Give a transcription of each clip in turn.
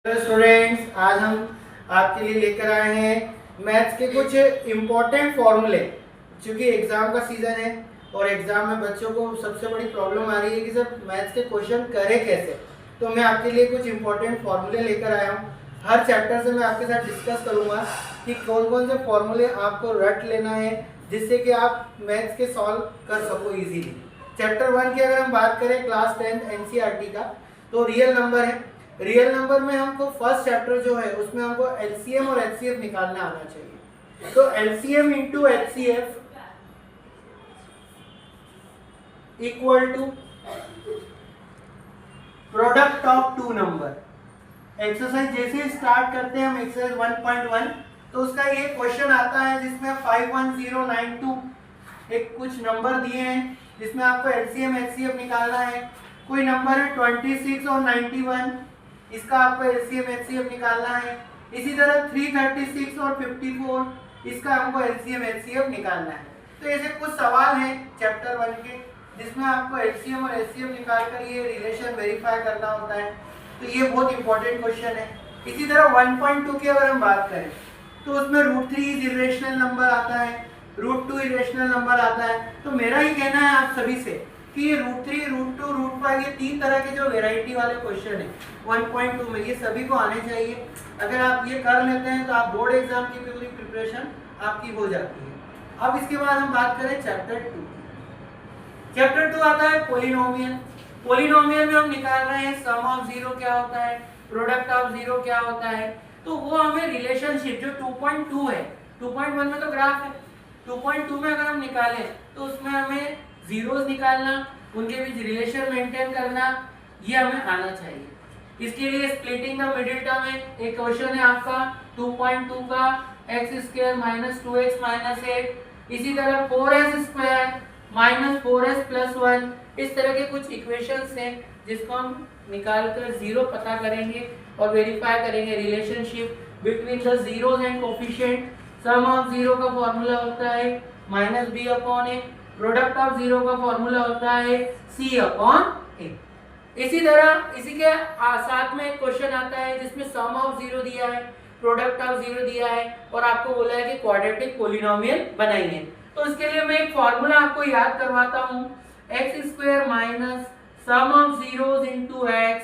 Students, आज हम आपके लिए लेकर आए हैं मैथ्स के कुछ इम्पोर्टेंट फॉर्मूले। क्योंकि एग्जाम का सीजन है और एग्जाम में बच्चों को सबसे बड़ी प्रॉब्लम आ रही है कि सर मैथ्स के क्वेश्चन करें कैसे। तो मैं आपके लिए कुछ इम्पोर्टेंट फॉर्मूले लेकर आया हूँ। हर चैप्टर से मैं आपके साथ डिस्कस करूँगा कि कौन कौन से फॉर्मूले आपको रट लेना है जिससे कि आप मैथ्स के सॉल्व कर सको इजीली। चैप्टर 1 की अगर हम बात करें क्लास 10 एनसीईआरटी का, तो रियल नंबर है। रियल नंबर में हमको फर्स्ट चैप्टर जो है उसमें हमको एलसीएम और एचसीएफ निकालना आना चाहिए। तो LCM into HCF equal to product of two number. Exercise जैसे ही स्टार्ट करते हैं हम एक्सरसाइज 1.1, तो उसका ये क्वेश्चन आता है जिसमें 51092 एक कुछ नंबर दिए हैं जिसमें आपको एलसीएम एचसीएफ निकालना है। कोई नंबर है 26 और 91, इसका आपको एलसीएम एचसीएफ निकालना है। इसी तरह 336 और 54, इसका हमको एलसीएम एचसीएफ निकालना है। तो ऐसे कुछ सवाल हैं चैप्टर 1 के जिसमें आपको एलसीएम और एचसीएफ निकालकर ये रिलेशन वेरीफाई करना होता है। तो ये बहुत इंपॉर्टेंट क्वेश्चन है। इसी तरह 1.2 की अगर हम बात करें तो उसमें √3 इरेशनल नंबर आता है, √2 इरेशनल नंबर आता है। तो मेरा ही कहना है आप सभी से कि ये √3, √2, √5 ये तीन तरह के जो वेराइटी वाले क्वेश्चन है 1.2 में, ये सभी को आने चाहिए। अगर आप ये कर लेते हैं तो आप बोर्ड एग्जाम की पूरी प्रिपरेशन आपकी हो जाती है। अब इसके बाद हम बात करें चैप्टर 2। चैप्टर 2 आता है पॉलिनोमियल। पॉलिनोमियल में हम निकाल रहे हैं सम ऑफ जीरो क्या होता है, प्रोडक्ट ऑफ जीरो क्या होता है। तो वो हमें रिलेशनशिप जो 2.2 है, 2.1 में तो ग्राफ है, 2.2 में अगर हम निकालें तो उसमें हमें जीरोस निकालना, उनके बीच रिलेशन मेंटेन करना, ये हमें आना चाहिए। इसके लिए स्प्लिटिंग द मिडिल टर्म है। एक क्वेश्चन है आपका 2.2 का x² - 2x - 8। इसी तरह 4s² - 4s + 1, इस तरह के कुछ इक्वेशंस हैं जिसको हम निकालकर जीरो पता करेंगे और वेरीफाई करेंगे relationship between the zeros and coefficient. Sum of zero का फॉर्मूला होता है -b/a, प्रोडक्ट ऑफ जीरो का फॉर्मूला होता है c/a। इसी तरह इसी के साथ में एक क्वेश्चन आता है जिसमें सम ऑफ जीरो दिया है, प्रोडक्ट ऑफ जीरो दिया है और आपको बोला है कि क्वाड्रेटिक पॉलिनोमियल बनाइए। तो इसके लिए मैं एक फॉर्मूला आपको याद करवाता हूँ, x² - sum of zeros into x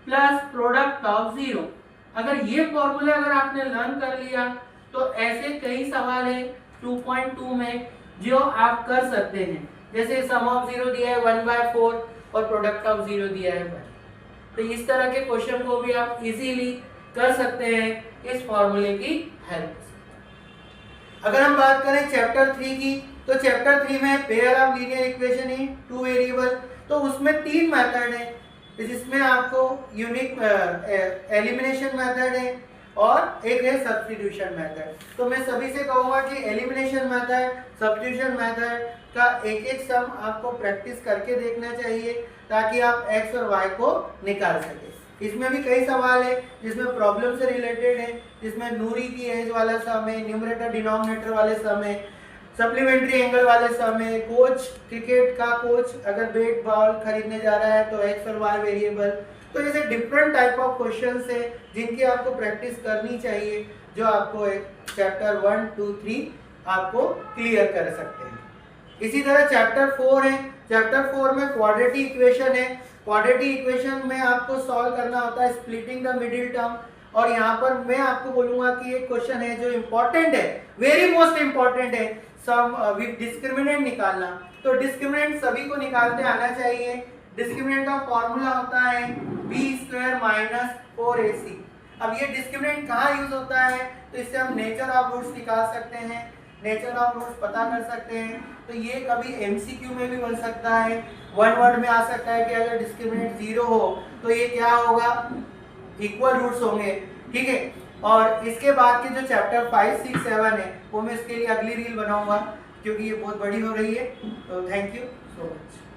plus product of zero. अगर ये फॉर्मूला अगर आपने लर्न कर लिया तो ऐसे कई सवाल है 2.2 में जो आप कर सकते हैं। जैसे सम ऑफ जीरो दिया है 1/4 और प्रोडक्ट ऑफ जीरो दिया है 1। तो इस तरह के क्वेश्चन को भी आप इजीली कर सकते हैं इस फॉर्मूले की हेल्प से। अगर हम बात करें चैप्टर 3 की, तो चैप्टर 3 में पेयर ऑफ लीनियर इक्वेशन है 2 वेरिएबल। तो उसमें 3 मेथड है जिसमें आपको यूनिक एलिमिनेशन मेथड है और एक है सब्स्टिट्यूशन मेथड। तो मैं सभी से कहूँगा कि एलिमिनेशन मेथड, सब्स्टिट्यूशन मेथड का एक एक सम आपको प्रैक्टिस करके देखना चाहिए ताकि आप x और y को निकाल सके। इसमें भी कई सवाल है जिसमें प्रॉब्लम से रिलेटेड है, जिसमें नूरी की एज वाला सम है, न्यूमरेटर डिनोमिनेटर वाले सम है, सप्लीमेंट्री एंगल वाले सम है, कोच क्रिकेट का कोच अगर बैट बॉल खरीदने जा रहा है तो x और y वेरिएबल। तो ऐसे डिफरेंट टाइप ऑफ क्वेश्चंस है जिनकी आपको प्रैक्टिस करनी चाहिए, जो आपको चैप्टर 1, 2, 3 आपको क्लियर कर सकते हैं। इसी तरह चैप्टर 4 है। चैप्टर 4 में क्वाड्रेटिक इक्वेशन है। क्वाड्रेटिक इक्वेशन में आपको सॉल्व करना होता है स्प्लिटिंग द मिडिल टर्म। और यहाँ पर मैं आपको बोलूँगा कि एक क्वेश्चन है जो इम्पोर्टेंट है, वेरी मोस्ट इम्पोर्टेंट है, सम विद डिस्क्रिमिनेंट निकालना। तो डिस्क्रिमिनेंट सभी को निकालते आना चाहिए। डिस्क्रिमिनेंट का फॉर्मूला होता है b² - 4ac। अब ये डिस्क्रिमिनेंट कहाँ यूज होता है, तो इससे हम नेचर ऑफ रूट्स निकाल सकते हैं, नेचर ऑफ रूट्स पता कर सकते हैं। तो ये कभी एमसीक्यू में भी बन सकता है, वन वर्ड में आ सकता है कि अगर डिस्क्रिमिनेंट 0 हो तो ये क्या होगा, इक्वल रूट्स होंगे, ठीक है। और इसके बाद के जो चैप्टर 5, 6, 7 है वो मैं इसके लिए अगली रील बनाऊंगा क्योंकि ये बहुत बड़ी हो रही है। तो थैंक यू सो मच।